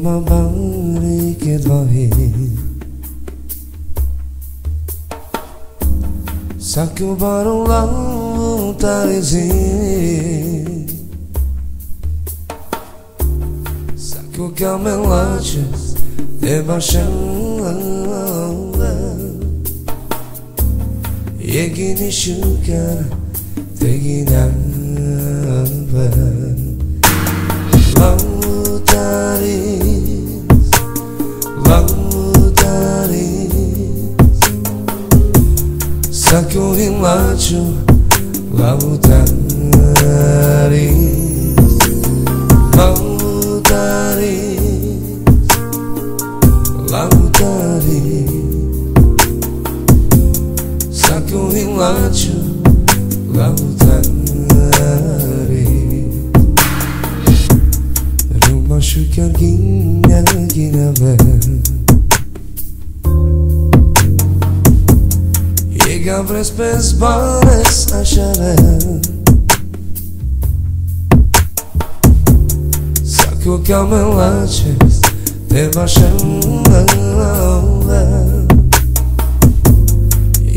Romane Gila Sakubaru Lavutaris Saku kamelaches Debashala Yegini shukar Teginava Lavutaris Lavutaris Saku hilacho Lavutaris Lavutaris Lavutaris Saku hilacho Lavutaris Rumah syukar gina Gavres bez bares aşare Saku kamelaches Te başarılar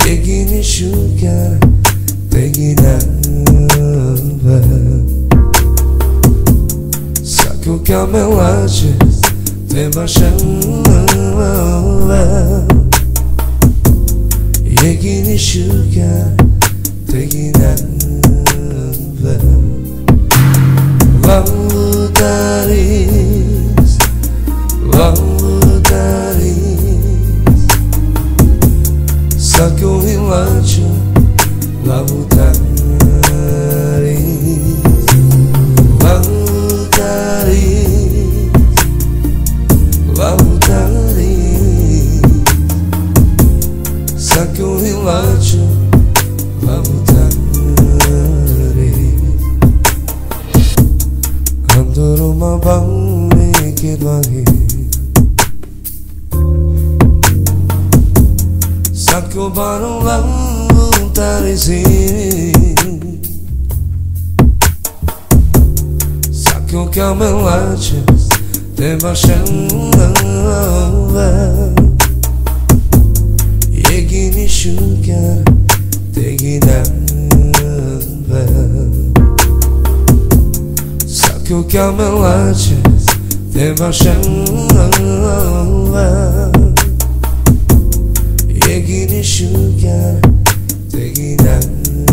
Yegini şukar Te ginava Saku kamelaches Te başarılar Yegini şukar teginava Lavutaris Lavutaris Saku hilacho Lavutaris Lavutaris Lavutaris Saku hilacho Lavutaris Ando Romane Gila Saku baru Lavutaris Saku kamelaches Te başarılar Yegini şukar teginava Saku kamelaches Te başarılar Yegini şukar teginava